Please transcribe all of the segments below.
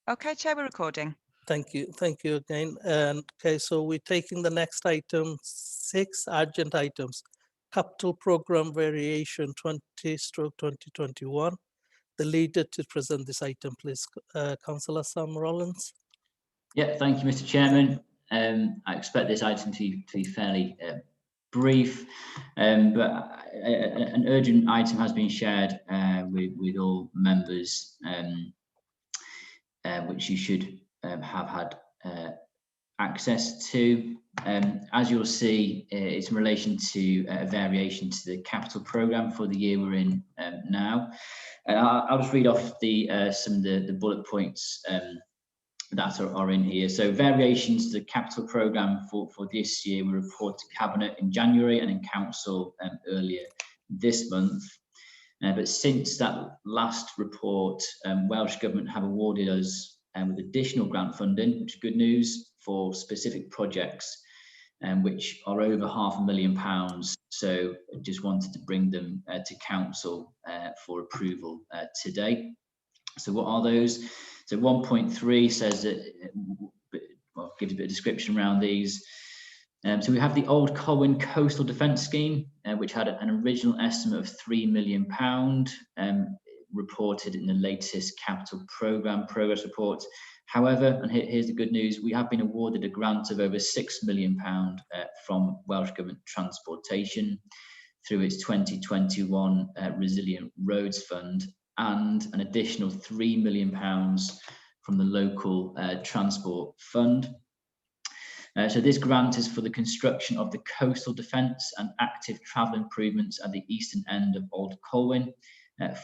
Okay, Chair, we're recording. Thank you again. And okay, so we're taking the next item, 6 urgent items. Capital Program Variation 20/2021. The leader to present this item, please, Councillor Sam Rollins. Yeah, thank you, Mr. Chairman. I expect this item to be fairly brief, but an urgent item has been shared with all members, which you should have had access to. As you'll see, it's in relation to a variation to the capital programme for the year we're in now. I'll just read off some of the bullet points that are in here. So variations to the capital programme for this year were reported to Cabinet in January and in Council earlier this month. But since that last report, Welsh Government have awarded us with additional grant funding, which is good news, for specific projects, which are over £500,000. So I just wanted to bring them to Council for approval today. So what are those? So 1.3 says that, well, gives a bit of description around these. So we have the Old Colwyn Coastal Defence Scheme, which had an original estimate of £3 million, reported in the latest capital programme progress report. However, and here's the good news, we have been awarded a grant of over £6 million from Welsh Government Transportation through its 2021 Resilient Roads Fund, and an additional £3 million from the local transport fund. So this grant is for the construction of the coastal defence and active travel improvements at the eastern end of Old Colwyn,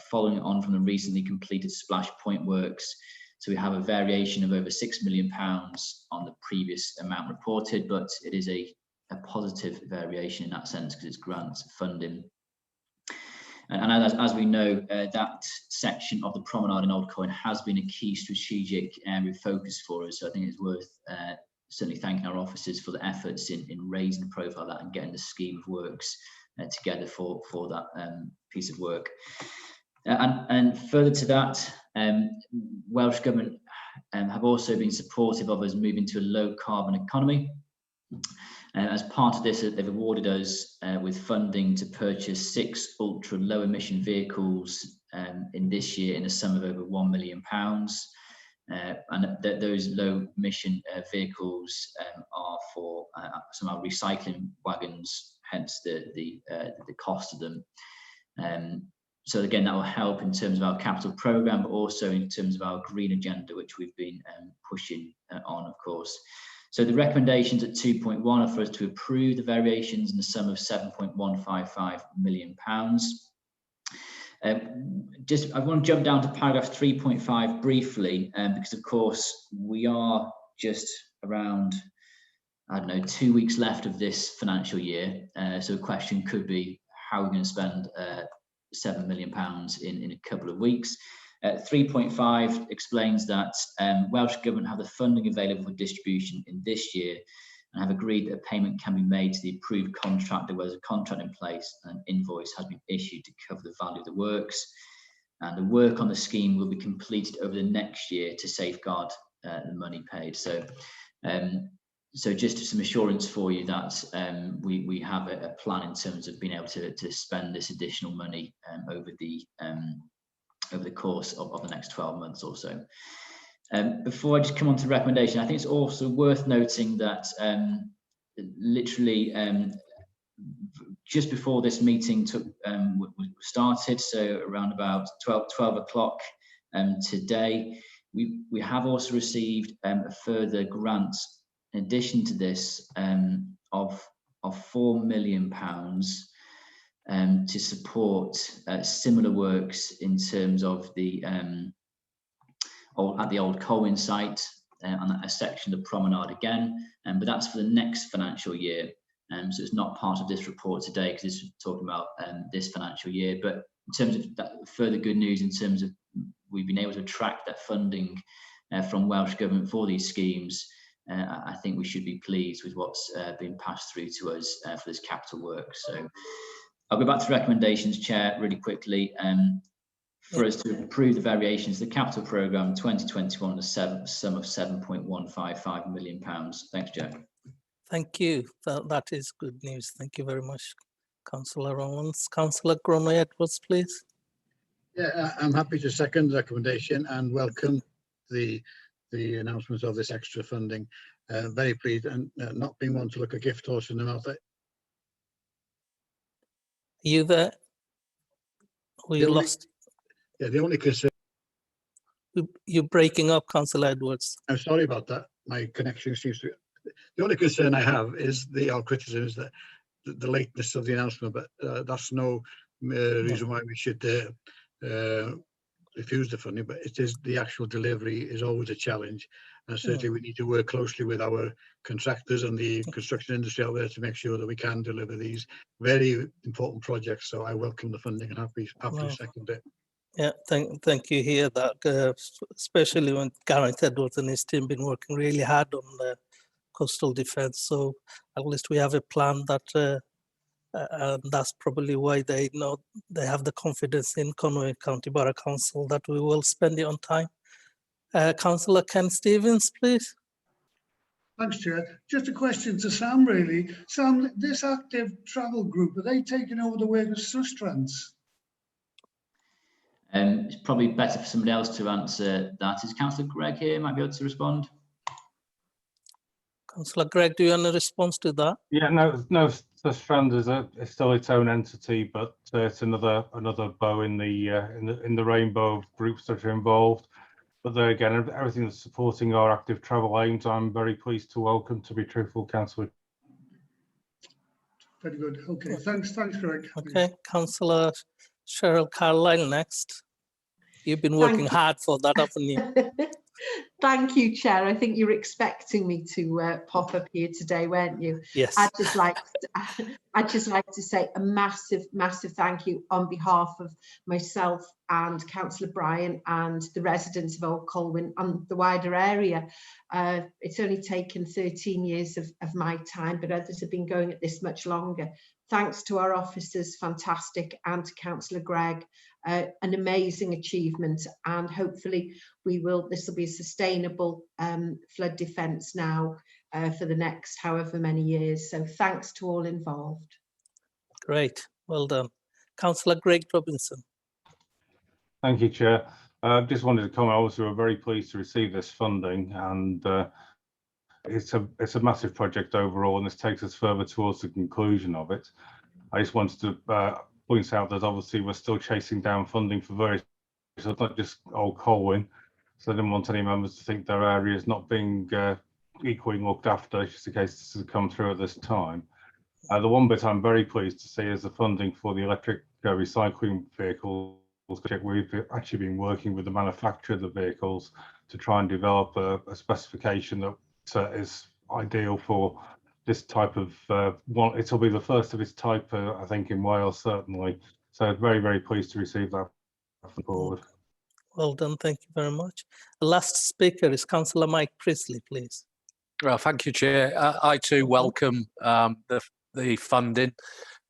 following on from the recently completed splash point works. So we have a variation of over £6 million on the previous amount reported, but it is a positive variation in that sense because it's grant funding. And as we know, that section of the promenade in Old Colwyn has been a key strategic area of focus for us. So I think it's worth certainly thanking our officers for the efforts in raising the profile of that and getting the scheme of works together for that piece of work. And further to that, Welsh Government have also been supportive of us moving to a low carbon economy. As part of this, they've awarded us with funding to purchase 6 ultra low emission vehicles in this year in a sum of over £1 million. And those low emission vehicles are for some of our recycling wagons, hence the cost of them. So again, that will help in terms of our capital programme, but also in terms of our green agenda, which we've been pushing on, of course. So the recommendations at 2.1 are for us to approve the variations in the sum of £7.155 million. I want to jump down to paragraph 3.5 briefly, because of course we are just around, I don't know, 2 weeks left of this financial year. So a question could be, how are we going to spend £7 million in a couple of weeks? 3.5 explains that Welsh Government have the funding available for distribution in this year and have agreed that a payment can be made to the approved contractor where there's a contract in place and an invoice has been issued to cover the value of the works. And the work on the scheme will be completed over the next year to safeguard the money paid. So just some assurance for you that we have a plan in terms of being able to spend this additional money over the course of the next 12 months or so. Before I just come on to recommendation, I think it's also worth noting that literally just before this meeting started, so around about 12 o'clock today, we have also received a further grant in addition to this of £4 million to support similar works in terms of the at the Old Colwyn site on a section of the promenade again, but that's for the next financial year. So it's not part of this report today because it's talking about this financial year. But in terms of that further good news, in terms of we've been able to attract that funding from Welsh Government for these schemes, I think we should be pleased with what's been passed through to us for this capital work. So I'll go back to recommendations, Chair, really quickly. for us to approve the variations to the capital programme 2021 a sum of £7.155 million. Thanks, Chair. Thank you. That is good news. Thank you very much, Councillor Owens. Councillor Grono-Edwards, please. Yeah, I'm happy to second the recommendation and welcome the announcement of this extra funding. Very pleased, and not being one to look a gift horse in the mouth. Are you there? We lost. Yeah, the only concern. You're breaking up, Councillor Edwards. I'm sorry about that. My connection seems to. The only concern I have is our criticism is that the lateness of the announcement, but that's no reason why we should refuse the funding. But it is the actual delivery is always a challenge, and certainly we need to work closely with our contractors and the construction industry out there to make sure that we can deliver these very important projects. So I welcome the funding and happy to second it. Yeah, thank you. Hear that, especially when Gareth Edwards and his team been working really hard on the coastal defence. So at least we have a plan that, and that's probably why they know they have the confidence in Conway County Borough Council that we will spend it on time. Councillor Ken Stevens, please. Thanks, Chair. Just a question to Sam, really. Sam, this active travel group, are they taking over the work of Sustrans? It's probably better for somebody else to answer that. Is Councillor Gregg here? Might be able to respond. Councillor Gregg, do you want to respond to that? Yeah, no. Sustrans is still its own entity, but it's another bow in the rainbow of groups that are involved. But there again, everything that's supporting our active travel aims, I'm very pleased to welcome. To be truthful, Councillor. Very good. Okay, thanks, Greg. Okay, Councillor Cheryl Carlisle next. You've been working hard for that, haven't you? Thank you, Chair. I think you were expecting me to pop up here today, weren't you? Yes. I'd just like to say a massive thank you on behalf of myself and Councillor Bryan and the residents of Old Colwyn and the wider area. It's only taken 13 years of my time, but others have been going at this much longer. Thanks to our officers, fantastic, and to Councillor Gregg, an amazing achievement, and hopefully this will be a sustainable flood defence now for the next however many years. So thanks to all involved. Great, well done. Councillor Greg Robinson. Thank you, Chair. Just wanted to comment, obviously we're very pleased to receive this funding, and it's a massive project overall, and this takes us further towards the conclusion of it. I just wanted to point out that obviously we're still chasing down funding for various, so it's not just Old Colwyn, so I didn't want any members to think their area is not being equally looked after. It's just in case this has come through at this time. The one bit I'm very pleased to see is the funding for the electric recycling vehicles. We've actually been working with the manufacturer of the vehicles to try and develop a specification that is ideal for this type of one. It'll be the first of its type, I think, in Wales, certainly. So very, very pleased to receive that forward. Well done, thank you very much. The last speaker is Councillor Mike Priestley, please. Well, thank you, Chair. I too welcome the funding.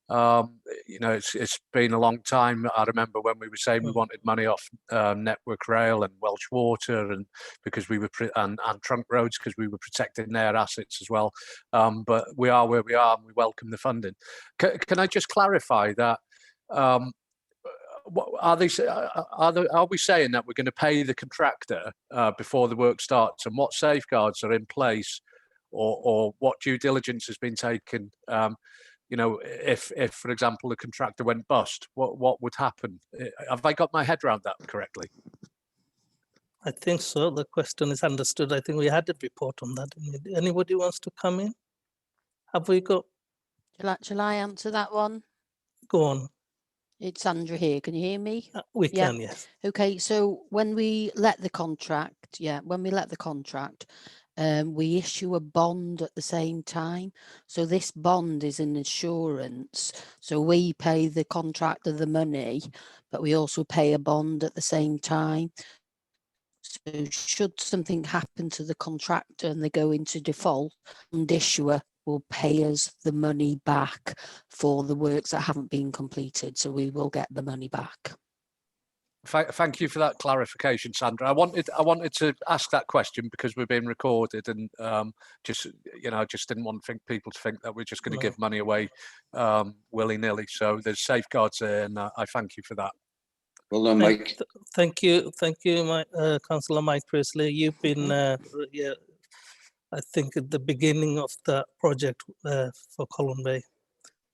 You know, it's been a long time. I remember when we were saying we wanted money off Network Rail and Welsh Water, and because we were and trunk roads because we were protecting their assets as well. But we are where we are, and we welcome the funding. Can I just clarify that? Are we saying that we're going to pay the contractor before the work starts, and what safeguards are in place, or what due diligence has been taken? You know, if for example the contractor went bust, what would happen? Have I got my head around that correctly? I think so. The question is understood. I think we had a report on that. Anybody wants to come in? Have we got? Shall I answer that one? Go on. It's Sandra here. Can you hear me? We can, yes. Okay, so when we let the contract, we issue a bond at the same time. So this bond is an insurance. So we pay the contractor the money, but we also pay a bond at the same time. So should something happen to the contractor and they go into default, bond issuer will pay us the money back for the works that haven't been completed. So we will get the money back. Thank you for that clarification, Sandra. I wanted to ask that question because we're being recorded, and just didn't want people to think that we're just going to give money away willy-nilly. So there's safeguards there, and I thank you for that. Well done, Mike. Thank you, Councillor Mike Priestley. You've been, I think, at the beginning of the project for Colwyn Bay.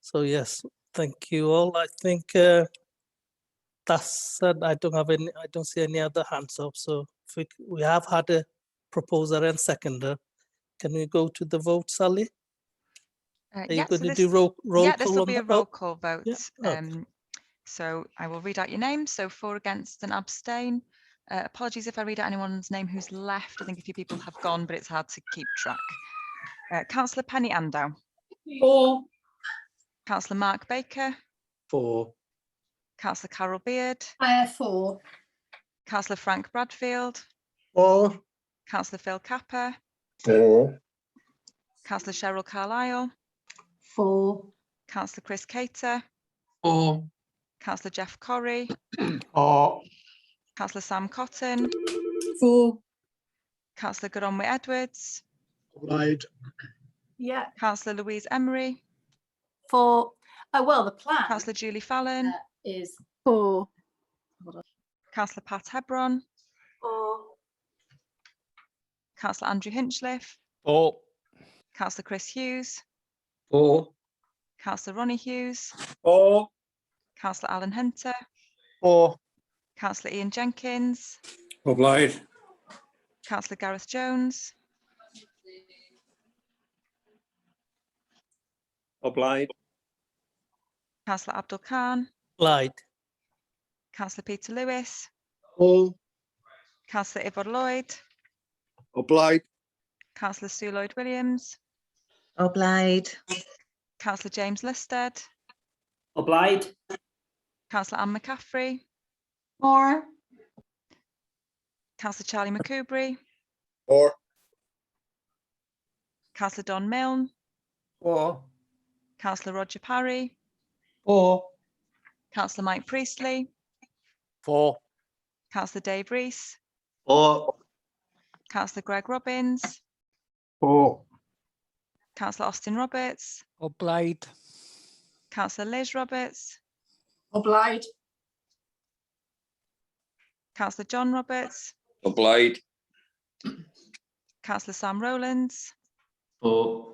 So yes, thank you all. I think that's it. I don't see any other hands up. So if we have had a proposer and seconder. Can we go to the vote, Sally? Are you going to do roll yeah, call? this will be a roll call vote. Yeah. Okay. So I will read out your names. So 4 against and abstain. Apologies if I read out anyone's name who's left. I think a few people have gone, but it's hard to keep track. Councillor Penny Andow. 4. Councillor Mark Baker. 4. Councillor Carol Beard. 4. Councillor Frank Bradfield. 4. Councillor Phil Capper. 4. Councillor Cheryl Carlisle. 4. Councillor Chris Cater. 4. Councillor Jeff Corrie. 4. Councillor Sam Cotton. 4. Councillor Goronwy Edwards. Right. Yeah. Councillor Louise Emery. 4. Oh, well, the plan Councillor Julie Fallon. is 4. Councillor Pat Hebron. 4. Councillor Andrew Hinchliffe. 4. Councillor Chris Hughes. 4. Councillor Ronnie Hughes. 4. Councillor Alan Hunter. 4. Councillor Ian Jenkins. Obliged. Councillor Gareth Jones. Obliged. Councillor Abdul Khan. Light. Councillor Peter Lewis. 4. Councillor Ivor Lloyd. Obliged. Councillor Sue Lloyd Williams. Obliged. Councillor James Listed. Obliged. Councillor Anne McCaffrey. 4. Councillor Charlie McCoubry. 4. Councillor Don Milne. 4. Councillor Roger Parry. 4. Councillor Mike Priestley. 4. Councillor Dave Rees. 4. Councillor Greg Robbins. 4. Councillor Austin Roberts. Obliged. Councillor Liz Roberts. Obliged. Councillor John Roberts. Obliged. Councillor Sam Rowlands. 4.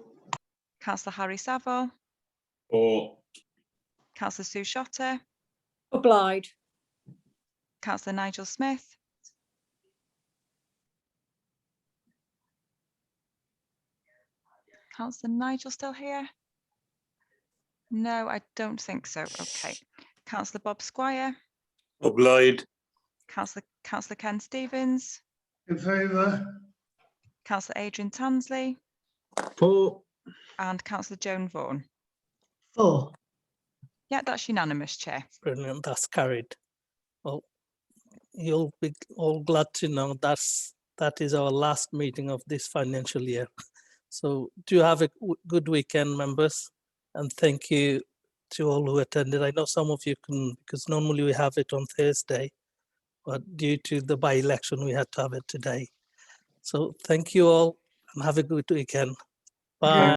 Councillor Harry Saville. 4. Councillor Sue Shotter. Obliged. Councillor Nigel Smith. Councillor Nigel still here? No, I don't think so. Okay. Councillor Bob Squire. Obliged. Councillor Ken Stevens. In favour? Councillor Adrian Tansley. 4. And Councillor Joan Vaughan. 4. Yeah, that's unanimous, Chair. Brilliant. That's carried. Well, you'll be all glad to know that is our last meeting of this financial year. So do have a good weekend, members, and thank you to all who attended. I know some of you couldn't, because normally we have it on Thursday, but due to the by-election, we had to have it today. So thank you all and have a good weekend. Bye.